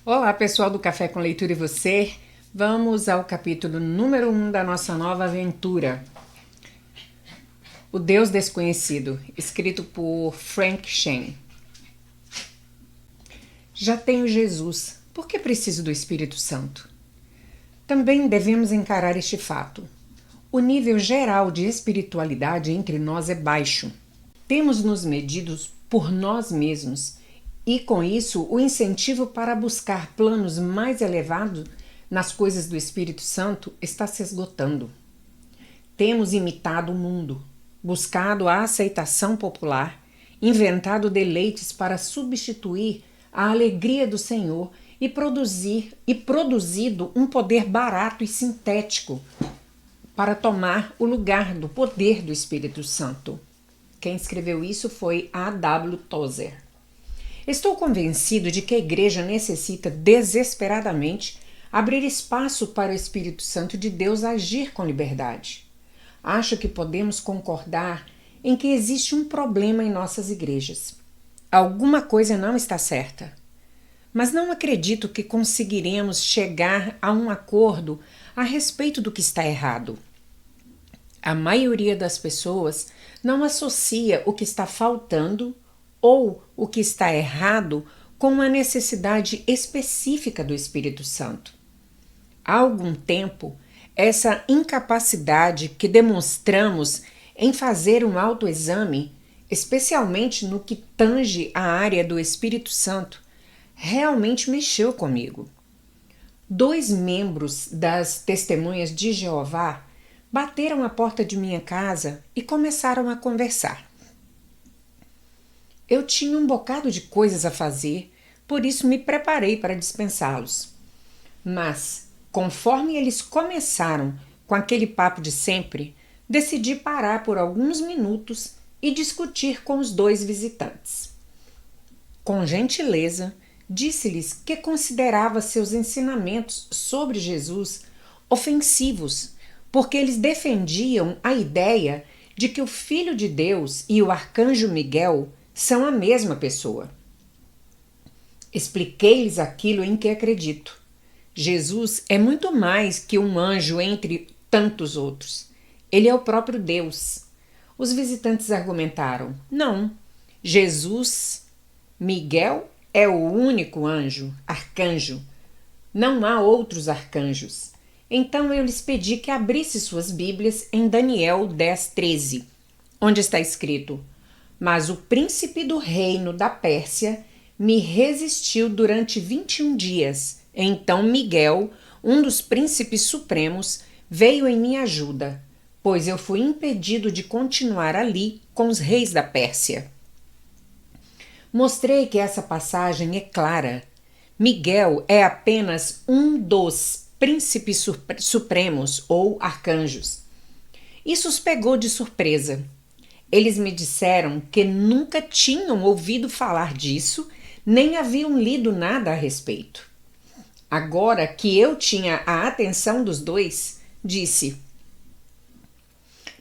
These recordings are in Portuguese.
Olá, pessoal do Café com Leitura e você. Vamos ao capítulo número 1 da nossa nova aventura. O Deus Desconhecido, escrito por Frank Shen. Já tenho Jesus, por que preciso do Espírito Santo? Também devemos encarar este fato. O nível geral de espiritualidade entre nós é baixo. Temos nos medidos por nós mesmos e, com isso, o incentivo para buscar planos mais elevados nas coisas do Espírito Santo está se esgotando. Temos imitado o mundo, buscado a aceitação popular, inventado deleites para substituir a alegria do Senhor e produzido um poder barato e sintético para tomar o lugar do poder do Espírito Santo. Quem escreveu isso foi A.W. Tozer. Estou convencido de que a Igreja necessita desesperadamente abrir espaço para o Espírito Santo de Deus agir com liberdade. Acho que podemos concordar em que existe um problema em nossas igrejas. Alguma coisa não está certa. Mas não acredito que conseguiremos chegar a um acordo a respeito do que está errado. A maioria das pessoas não associa o que está faltando ou o que está errado com uma necessidade específica do Espírito Santo. Há algum tempo, essa incapacidade que demonstramos em fazer um autoexame, especialmente no que tange a área do Espírito Santo, realmente mexeu comigo. 2 membros das Testemunhas de Jeová bateram à porta de minha casa e começaram a conversar. Eu tinha um bocado de coisas a fazer, por isso me preparei para dispensá-los. Mas, conforme eles começaram com aquele papo de sempre, decidi parar por alguns minutos e discutir com os 2 visitantes. Com gentileza, disse-lhes que considerava seus ensinamentos sobre Jesus ofensivos, porque eles defendiam a ideia de que o Filho de Deus e o Arcanjo Miguel são a mesma pessoa. Expliquei-lhes aquilo em que acredito. Jesus é muito mais que um anjo entre tantos outros. Ele é o próprio Deus. Os visitantes argumentaram: não, Jesus, Miguel é o único arcanjo. Não há outros arcanjos. Então eu lhes pedi que abrissem suas Bíblias em Daniel 10:13, onde está escrito: mas o príncipe do reino da Pérsia me resistiu durante 21 dias. Então Miguel, um dos príncipes supremos, veio em minha ajuda, pois eu fui impedido de continuar ali com os reis da Pérsia. Mostrei que essa passagem é clara. Miguel é apenas um dos príncipes supremos ou arcanjos. Isso os pegou de surpresa. Eles me disseram que nunca tinham ouvido falar disso, nem haviam lido nada a respeito. Agora que eu tinha a atenção dos 2, disse: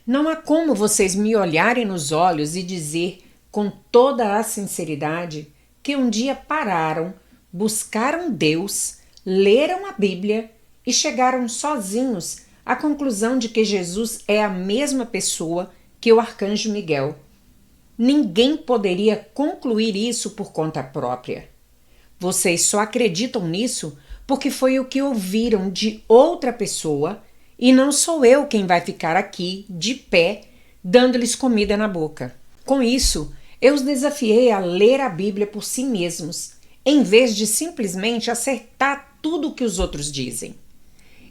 não há como vocês me olharem nos olhos e dizer com toda a sinceridade que um dia pararam, buscaram Deus, leram a Bíblia e chegaram sozinhos à conclusão de que Jesus é a mesma pessoa que o Arcanjo Miguel. Ninguém poderia concluir isso por conta própria. Vocês só acreditam nisso porque foi o que ouviram de outra pessoa e não sou eu quem vai ficar aqui, de pé, dando-lhes comida na boca. Com isso, eu os desafiei a ler a Bíblia por si mesmos, em vez de simplesmente acertar tudo o que os outros dizem.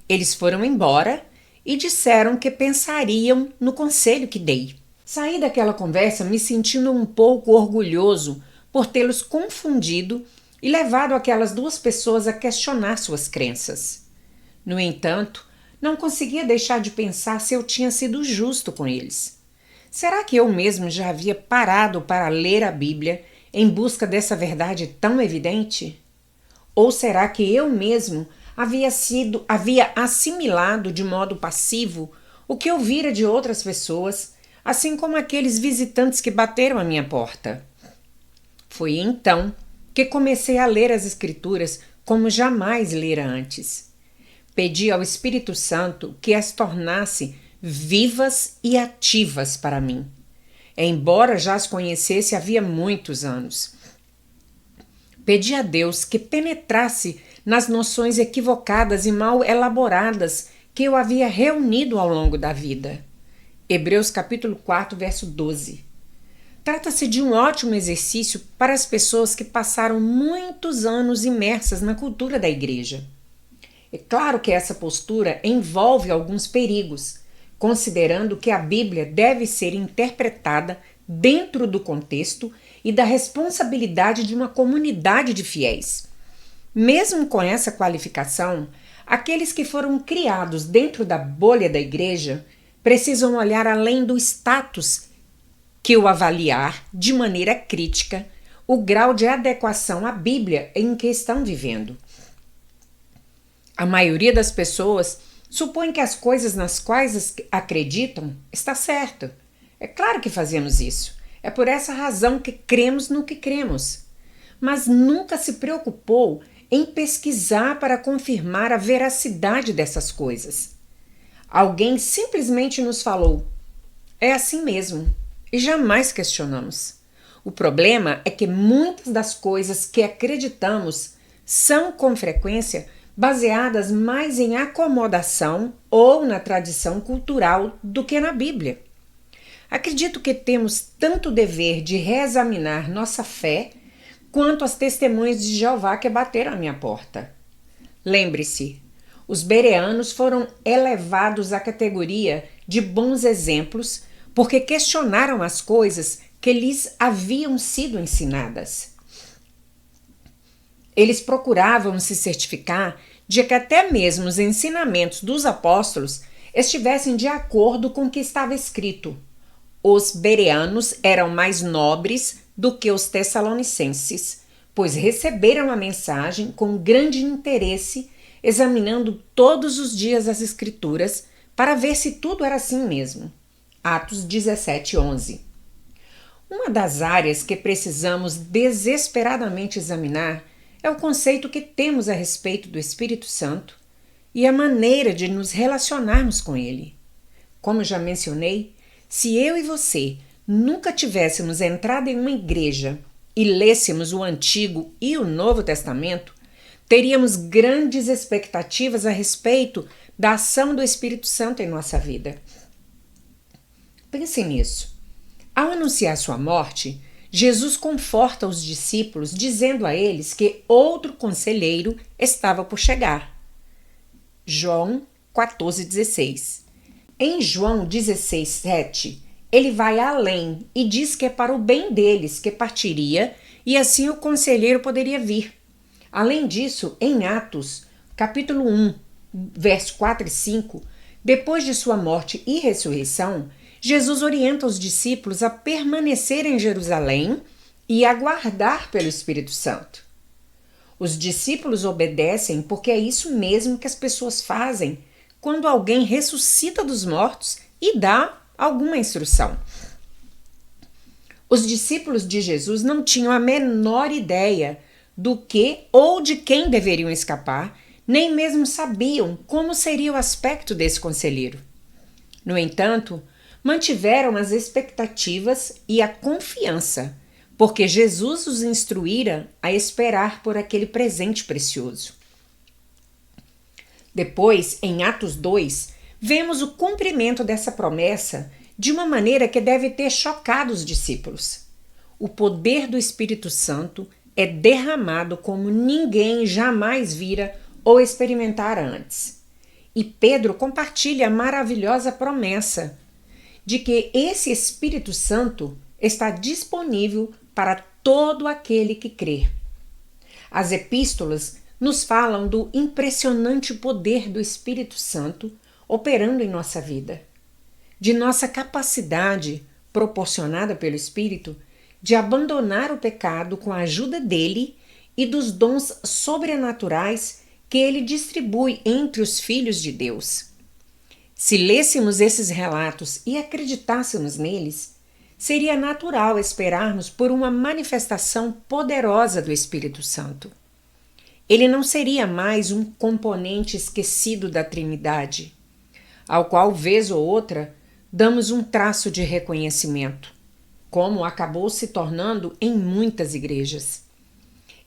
Eles foram embora e disseram que pensariam no conselho que dei. Saí daquela conversa me sentindo um pouco orgulhoso por tê-los confundido e levado aquelas 2 pessoas a questionar suas crenças. No entanto, não conseguia deixar de pensar se eu tinha sido justo com eles. Será que eu mesmo já havia parado para ler a Bíblia em busca dessa verdade tão evidente? Ou será que eu mesmo havia assimilado de modo passivo o que ouvira de outras pessoas, assim como aqueles visitantes que bateram à minha porta? Foi então que comecei a ler as Escrituras como jamais lera antes. Pedi ao Espírito Santo que as tornasse vivas e ativas para mim, embora já as conhecesse havia muitos anos. Pedi a Deus que penetrasse nas noções equivocadas e mal elaboradas que eu havia reunido ao longo da vida. Hebreus capítulo 4, verso 12. Trata-se de um ótimo exercício para as pessoas que passaram muitos anos imersas na cultura da igreja. É claro que essa postura envolve alguns perigos, considerando que a Bíblia deve ser interpretada dentro do contexto e da responsabilidade de uma comunidade de fiéis. Mesmo com essa qualificação, aqueles que foram criados dentro da bolha da igreja precisam olhar além do status que o avaliar, de maneira crítica, o grau de adequação à Bíblia em que estão vivendo. A maioria das pessoas supõe que as coisas nas quais acreditam está certo. É claro que fazemos isso. É por essa razão que cremos no que cremos. Mas nunca se preocupou em pesquisar para confirmar a veracidade dessas coisas. Alguém simplesmente nos falou: é assim mesmo, e jamais questionamos. O problema é que muitas das coisas que acreditamos são, com frequência, baseadas mais em acomodação ou na tradição cultural do que na Bíblia. Acredito que temos tanto o dever de reexaminar nossa fé quanto as testemunhas de Jeová que bateram à minha porta. Lembre-se, os bereanos foram elevados à categoria de bons exemplos porque questionaram as coisas que lhes haviam sido ensinadas. Eles procuravam se certificar de que até mesmo os ensinamentos dos apóstolos estivessem de acordo com o que estava escrito. Os bereanos eram mais nobres do que os tessalonicenses, pois receberam a mensagem com grande interesse, examinando todos os dias as Escrituras para ver se tudo era assim mesmo. Atos 17:11. Uma das áreas que precisamos desesperadamente examinar é o conceito que temos a respeito do Espírito Santo e a maneira de nos relacionarmos com ele. Como já mencionei, se eu e você nunca tivéssemos entrado em uma igreja e lêssemos o Antigo e o Novo Testamento, teríamos grandes expectativas a respeito da ação do Espírito Santo em nossa vida. Pense nisso. Ao anunciar sua morte, Jesus conforta os discípulos dizendo a eles que outro conselheiro estava por chegar. João 14,16. Em João 16,7, ele vai além e diz que é para o bem deles que partiria e assim o conselheiro poderia vir. Além disso, em Atos, capítulo 1, verso 4 e 5, depois de sua morte e ressurreição, Jesus orienta os discípulos a permanecer em Jerusalém e aguardar pelo Espírito Santo. Os discípulos obedecem porque é isso mesmo que as pessoas fazem quando alguém ressuscita dos mortos e dá alguma instrução. Os discípulos de Jesus não tinham a menor ideia do que ou de quem deveriam escapar, nem mesmo sabiam como seria o aspecto desse conselheiro. No entanto, mantiveram as expectativas e a confiança, porque Jesus os instruíra a esperar por aquele presente precioso. Depois, em Atos 2, vemos o cumprimento dessa promessa de uma maneira que deve ter chocado os discípulos. O poder do Espírito Santo é derramado como ninguém jamais vira ou experimentara antes. E Pedro compartilha a maravilhosa promessa de que esse Espírito Santo está disponível para todo aquele que crê. As epístolas nos falam do impressionante poder do Espírito Santo operando em nossa vida, de nossa capacidade, proporcionada pelo Espírito, de abandonar o pecado com a ajuda dele e dos dons sobrenaturais que ele distribui entre os filhos de Deus. Se lêssemos esses relatos e acreditássemos neles, seria natural esperarmos por uma manifestação poderosa do Espírito Santo. ele não seria mais um componente esquecido da Trindade, ao qual, vez ou outra, damos um traço de reconhecimento, como acabou se tornando em muitas igrejas.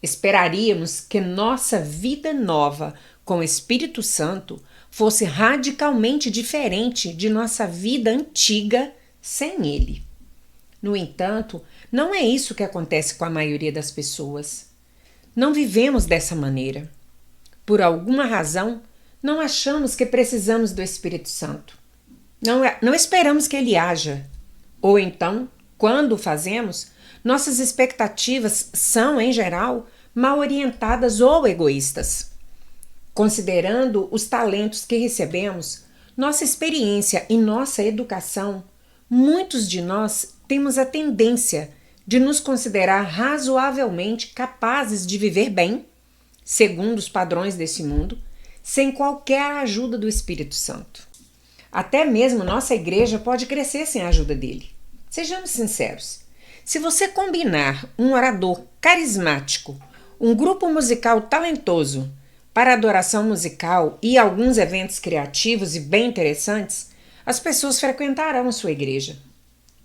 Esperaríamos que nossa vida nova com o Espírito Santo fosse radicalmente diferente de nossa vida antiga sem ele. No entanto, não é isso que acontece com a maioria das pessoas. Não vivemos dessa maneira. Por alguma razão, não achamos que precisamos do Espírito Santo. Não esperamos que ele haja. Ou então, quando o fazemos, nossas expectativas são, em geral, mal orientadas ou egoístas. Considerando os talentos que recebemos, nossa experiência e nossa educação, muitos de nós temos a tendência de nos considerar razoavelmente capazes de viver bem, segundo os padrões desse mundo, sem qualquer ajuda do Espírito Santo. Até mesmo nossa igreja pode crescer sem a ajuda dele. Sejamos sinceros. Se você combinar um orador carismático, um grupo musical talentoso para adoração musical e alguns eventos criativos e bem interessantes, as pessoas frequentarão sua igreja.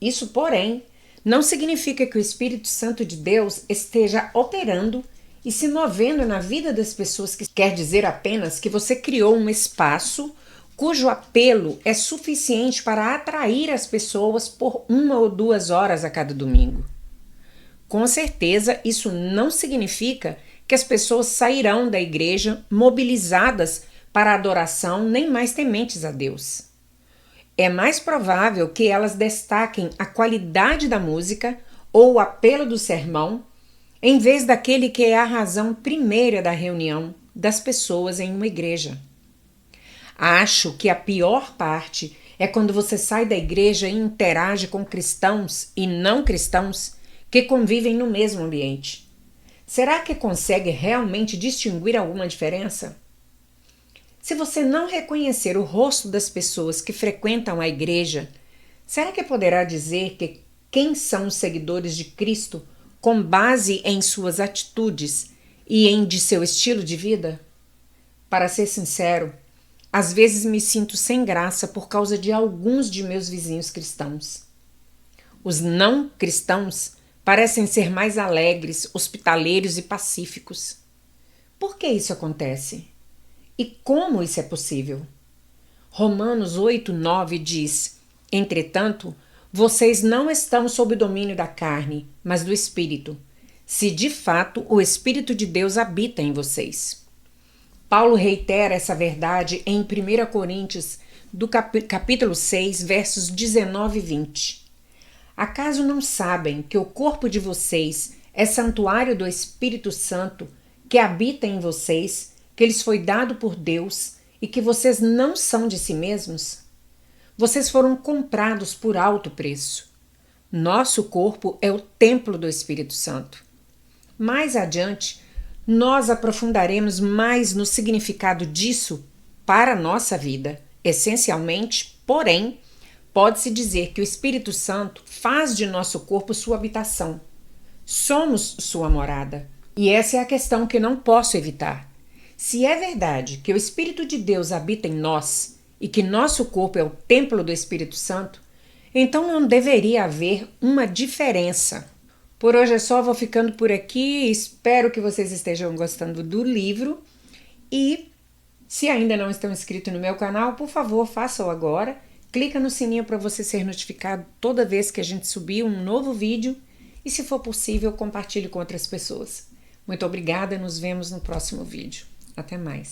Isso, porém, não significa que o Espírito Santo de Deus esteja operando e se movendo na vida das pessoas, que quer dizer apenas que você criou um espaço cujo apelo é suficiente para atrair as pessoas por 1 ou 2 horas a cada domingo. Com certeza, isso não significa que as pessoas sairão da igreja mobilizadas para a adoração nem mais tementes a Deus. É mais provável que elas destaquem a qualidade da música ou o apelo do sermão, em vez daquele que é a razão primeira da reunião das pessoas em uma igreja. Acho que a pior parte é quando você sai da igreja e interage com cristãos e não cristãos que convivem no mesmo ambiente. Será que consegue realmente distinguir alguma diferença? Se você não reconhecer o rosto das pessoas que frequentam a igreja, será que poderá dizer que quem são os seguidores de Cristo com base em suas atitudes e em de seu estilo de vida? Para ser sincero, às vezes me sinto sem graça por causa de alguns de meus vizinhos cristãos. Os não cristãos parecem ser mais alegres, hospitaleiros e pacíficos. Por que isso acontece? E como isso é possível? Romanos 8:9 diz: entretanto, vocês não estão sob o domínio da carne, mas do Espírito, se de fato o Espírito de Deus habita em vocês. Paulo reitera essa verdade em 1 Coríntios, do capítulo 6, versos 19 e 20. Acaso não sabem que o corpo de vocês é santuário do Espírito Santo que habita em vocês, que lhes foi dado por Deus e que vocês não são de si mesmos? Vocês foram comprados por alto preço. Nosso corpo é o templo do Espírito Santo. Mais adiante, nós aprofundaremos mais no significado disso para a nossa vida. Essencialmente, porém, pode-se dizer que o Espírito Santo faz de nosso corpo sua habitação. Somos sua morada. E essa é a questão que não posso evitar. Se é verdade que o Espírito de Deus habita em nós e que nosso corpo é o templo do Espírito Santo, então não deveria haver uma diferença. Por hoje é só, vou ficando por aqui. Espero que vocês estejam gostando do livro. E se ainda não estão inscritos no meu canal, por favor, façam agora. Clica no sininho para você ser notificado toda vez que a gente subir um novo vídeo. E se for possível, compartilhe com outras pessoas. Muito obrigada, nos vemos no próximo vídeo. Até mais.